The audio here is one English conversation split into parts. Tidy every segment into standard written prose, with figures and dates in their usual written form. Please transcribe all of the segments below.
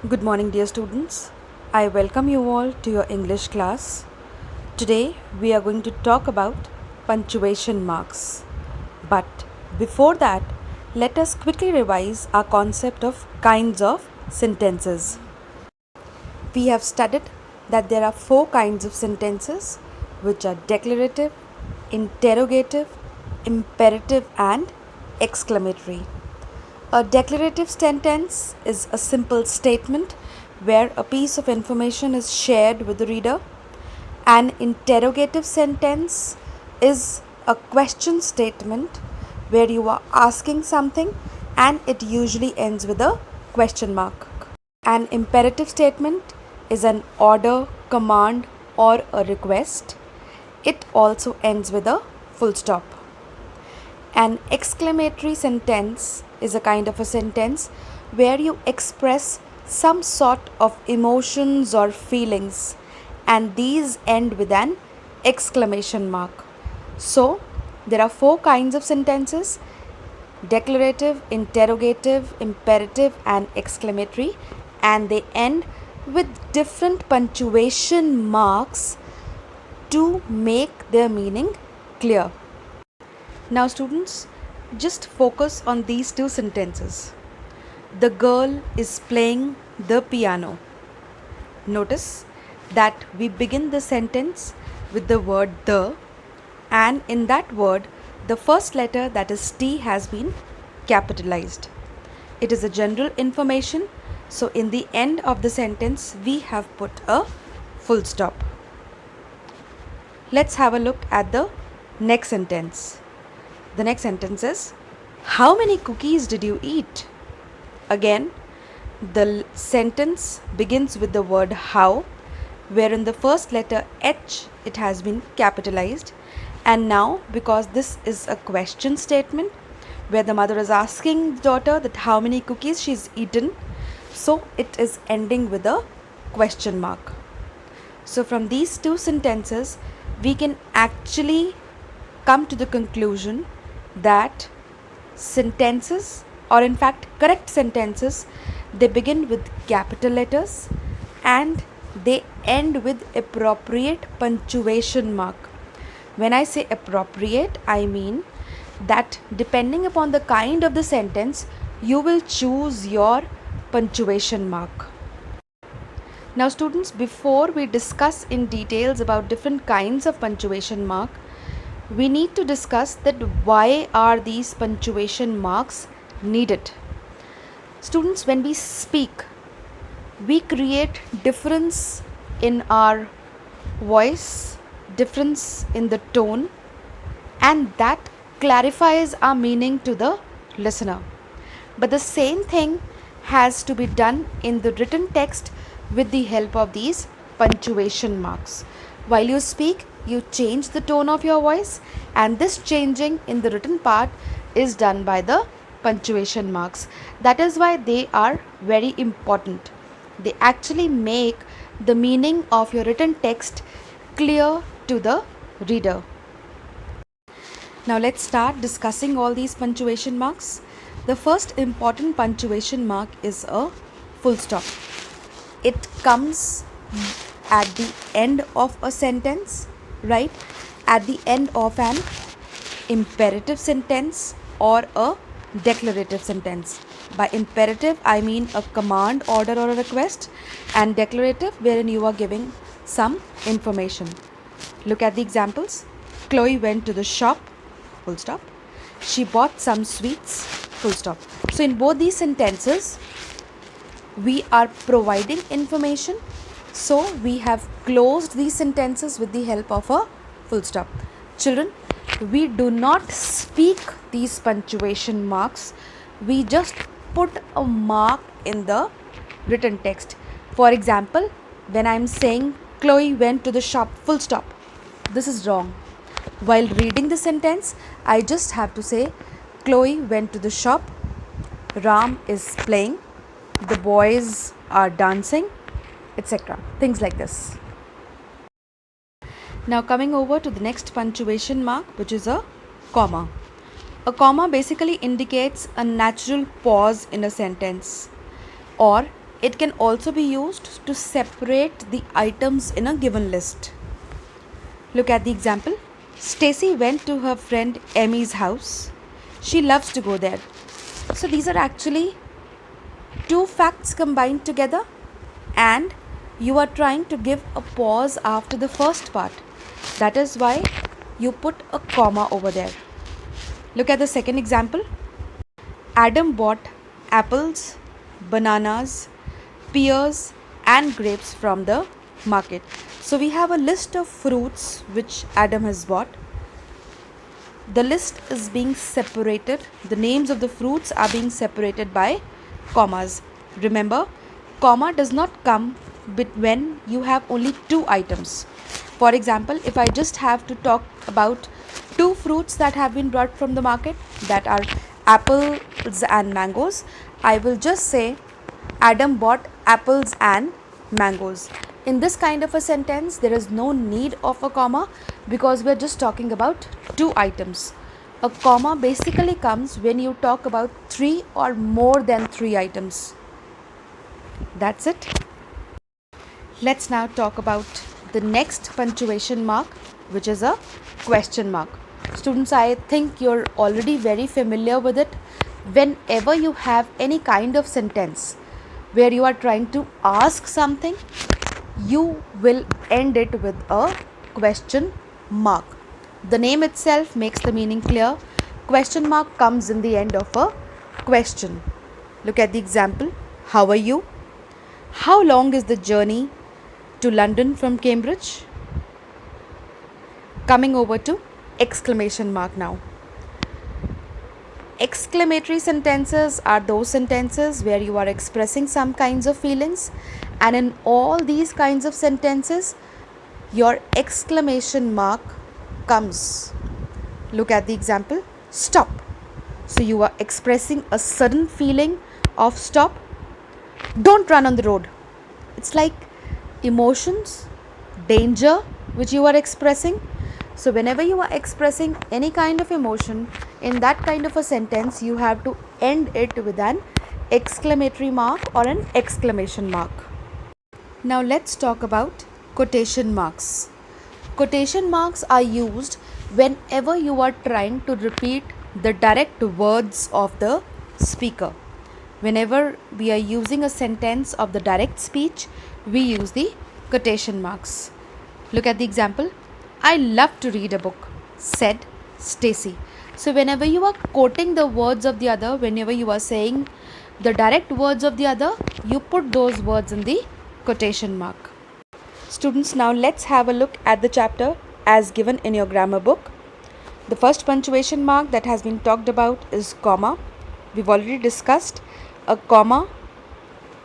Good morning, dear students. I welcome you all to your English class. Today we are going to talk about punctuation marks. But before that, let us quickly revise our concept of kinds of sentences. We have studied that there are four kinds of sentences, which are declarative, interrogative, imperative, and exclamatory. A declarative sentence is a simple statement where a piece of information is shared with the reader. An interrogative sentence is a question statement where you are asking something and it usually ends with a question mark. An imperative statement is an order, command, or a request. It also ends with a full stop. An exclamatory sentence is a kind of a sentence where you express some sort of emotions or feelings, and these end with an exclamation mark. So, there are four kinds of sentences: declarative, interrogative, imperative, and exclamatory, and they end with different punctuation marks to make their meaning clear. Now, students, just focus on these two sentences. The girl is playing the piano. Notice that we begin the sentence with the word the, and in that word, the first letter, that is T, has been capitalized. It is a general information, so in the end of the sentence, we have put a full stop. Let's have a look at the next sentence. The next sentence is, how many cookies did you eat? Again, the sentence begins with the word how, where in the first letter H it has been capitalized. And now, because this is a question statement where the mother is asking the daughter that how many cookies she's eaten, so it is ending with a question mark. So from these two sentences, we can actually come to the conclusion that sentences, or in fact correct sentences, they begin with capital letters and they end with appropriate punctuation mark. When I say appropriate, I mean that depending upon the kind of the sentence, you will choose your punctuation mark. Now students, before we discuss in details about different kinds of punctuation mark, we need to discuss that why are these punctuation marks needed. Students, when we speak, we create difference in our voice, difference in the tone, and that clarifies our meaning to the listener. But the same thing has to be done in the written text with the help of these punctuation marks. While you speak, you change the tone of your voice, and this changing in the written part is done by the punctuation marks. That is why they are very important. They actually make the meaning of your written text clear to the reader. Now let's start discussing all these punctuation marks. The first important punctuation mark is a full stop. It comes at the end of a sentence, right? At the end of an imperative sentence or a declarative sentence. By imperative, I mean a command, order, or a request, and declarative, wherein you are giving some information. Look at the examples. Chloe went to the shop, full stop. She bought some sweets, full stop. So in both these sentences, we are providing information. So we have closed these sentences with the help of a full stop. Children, we do not speak these punctuation marks. We just put a mark in the written text. For example, when I am saying Chloe went to the shop, full stop, this is wrong. While reading the sentence, I just have to say Chloe went to the shop, Ram is playing, the boys are dancing, etc. Things like this. Now coming over to the next punctuation mark, which is a comma. A comma basically indicates a natural pause in a sentence, or It can also be used to separate the items in a given list. Look at the example. Stacy went to her friend Emmy's house. She loves to go there. So these are actually two facts combined together, and you are trying to give a pause after the first part. That is why you put a comma over there. Look at the second example. Adam bought apples, bananas, pears, and grapes from the market. So we have a list of fruits which Adam has bought. The list is being separated. The names of the fruits are being separated by commas. Remember, comma does not come when you have only two items. For example, if I just have to talk about two fruits that have been brought from the market, that are apples and mangoes, I will just say Adam bought apples and mangoes. In this kind of a sentence, there is no need of a comma because we are just talking about two items. A comma basically comes when you talk about three or more than three items. That's it. Let's now talk about the next punctuation mark, which is a question mark. Students, I think you're already very familiar with it. Whenever you have any kind of sentence where you are trying to ask something, you will end it with a question mark. The name itself makes the meaning clear. Question mark comes in the end of a question. Look at the example. How are you? How long is the journey to London from Cambridge? Coming over to exclamation mark now. Exclamatory sentences are those sentences where you are expressing some kinds of feelings, and in all these kinds of sentences, your exclamation mark comes. Look at the example. Stop. So you are expressing a sudden feeling of stop. Don't run on the road. It's like emotions, danger, which you are expressing. So whenever you are expressing any kind of emotion in that kind of a sentence, you have to end it with an exclamatory mark or an exclamation mark. Now let's talk about quotation marks. Quotation marks are used whenever you are trying to repeat the direct words of the speaker. Whenever we are using a sentence of the direct speech, we use the quotation marks. Look at the example. I love to read a book, said Stacy. So whenever you are quoting the words of the other, whenever you are saying the direct words of the other, you put those words in the quotation mark. Students, now let's have a look at the chapter as given in your grammar book. The first punctuation mark that has been talked about is comma. We've already discussed a comma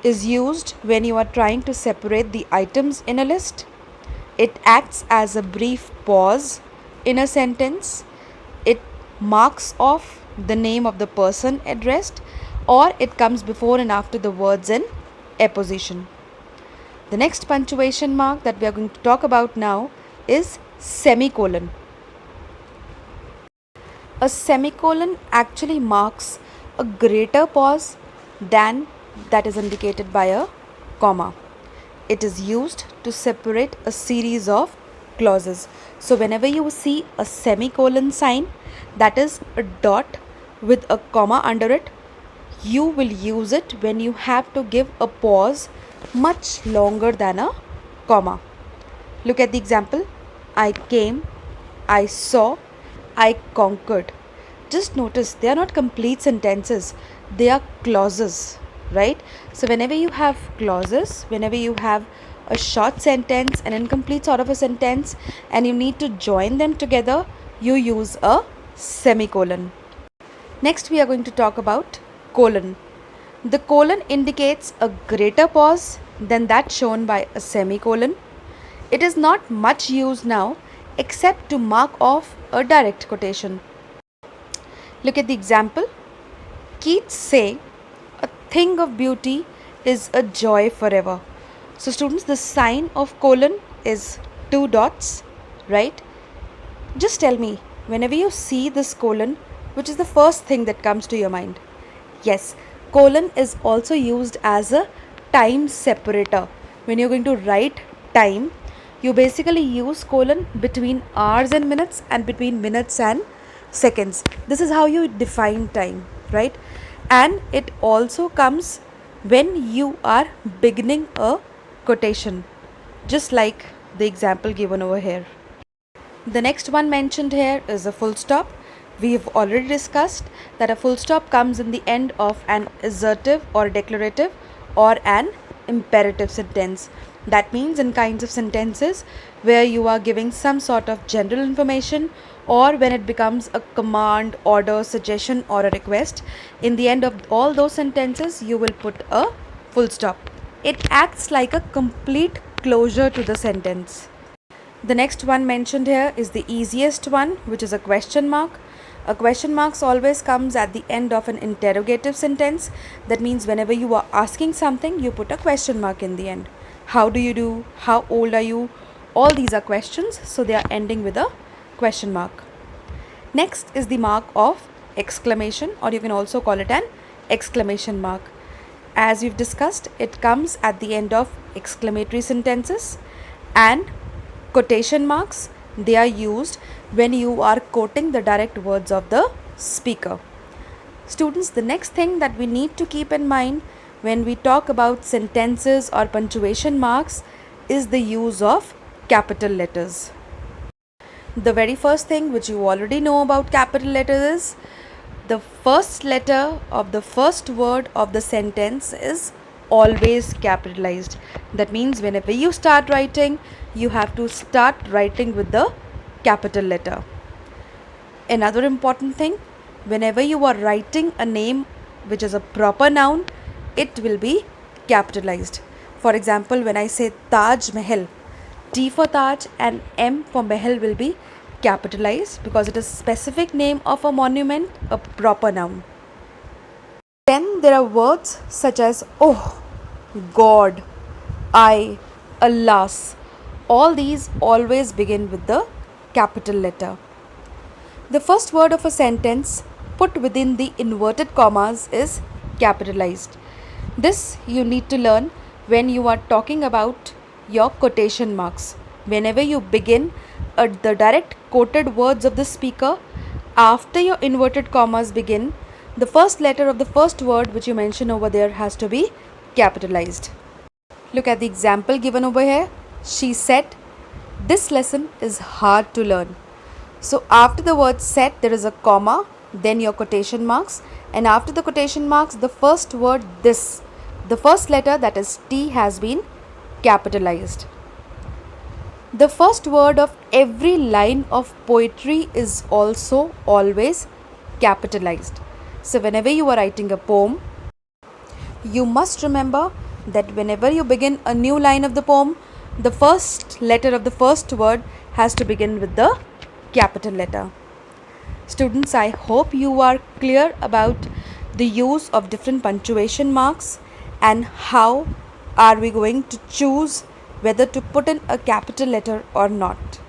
is used when you are trying to separate the items in a list. It acts as a brief pause in a sentence. It marks off the name of the person addressed, or it comes before and after the words in apposition. The next punctuation mark that we are going to talk about now is semicolon. A semicolon actually marks a greater pause than that is indicated by a comma. It is used to separate a series of clauses. So whenever you see a semicolon sign, that is a dot with a comma under it, you will use it when you have to give a pause much longer than a comma. Look at the example. I came, I saw, I conquered. Just notice they are not complete sentences, they are clauses, right? So whenever you have clauses, whenever you have a short sentence, an incomplete sort of a sentence, and you need to join them together, you use a semicolon. Next we are going to talk about colon. The colon indicates a greater pause than that shown by a semicolon. It is not much used now except to mark off a direct quotation. Look at the example. Keats say, a thing of beauty is a joy forever. So students, the sign of colon is two dots, right? Just tell me, whenever you see this colon, which is the first thing that comes to your mind? Yes, colon is also used as a time separator. When you're going to write time, you basically use colon between hours and minutes and between minutes and seconds. This is how you define time, right? And it also comes when you are beginning a quotation, just like the example given over here. The next one mentioned here is a full stop. We have already discussed that a full stop comes in the end of an assertive or declarative or an imperative sentence. That means in kinds of sentences where you are giving some sort of general information, or when it becomes a command, order, suggestion, or a request, in the end of all those sentences you will put a full stop. It acts like a complete closure to the sentence. The next one mentioned here is the easiest one, which is a question mark. A question mark always comes at the end of an interrogative sentence. That means whenever you are asking something, you put a question mark in the end. How do you do? How old are you? All these are questions, so they are ending with a question mark. Next is the mark of exclamation, or you can also call it an exclamation mark. As we've discussed, it comes at the end of exclamatory sentences. And quotation marks, they are used when you are quoting the direct words of the speaker. Students, the next thing that we need to keep in mind when we talk about sentences or punctuation marks is the use of capital letters. The very first thing which you already know about capital letters is the first letter of the first word of the sentence is always capitalized. That means whenever you start writing, you have to start writing with the capital letter. Another important thing, whenever you are writing a name which is a proper noun, it will be capitalized. For example, when I say Taj Mahal, T for Taj and M for Mahal will be capitalized because it is a specific name of a monument, a proper noun. Then there are words such as oh, God, I, alas. All these always begin with the capital letter. The first word of a sentence put within the inverted commas is capitalized. This you need to learn when you are talking about your quotation marks. Whenever you begin the direct quoted words of the speaker, after your inverted commas begin, the first letter of the first word which you mention over there has to be capitalized. Look at the example given over here. She said, this lesson is hard to learn. So after the word said, there is a comma, then your quotation marks, and after the quotation marks, the first word this, the first letter, that is T, has been capitalized. The first word of every line of poetry is also always capitalized. So whenever you are writing a poem, you must remember that whenever you begin a new line of the poem, the first letter of the first word has to begin with the capital letter. Students, I hope you are clear about the use of different punctuation marks and how are we going to choose whether to put in a capital letter or not.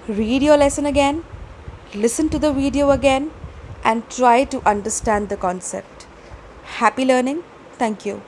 Read your lesson again, listen to the video again, and try to understand the concept. Happy learning. Thank you.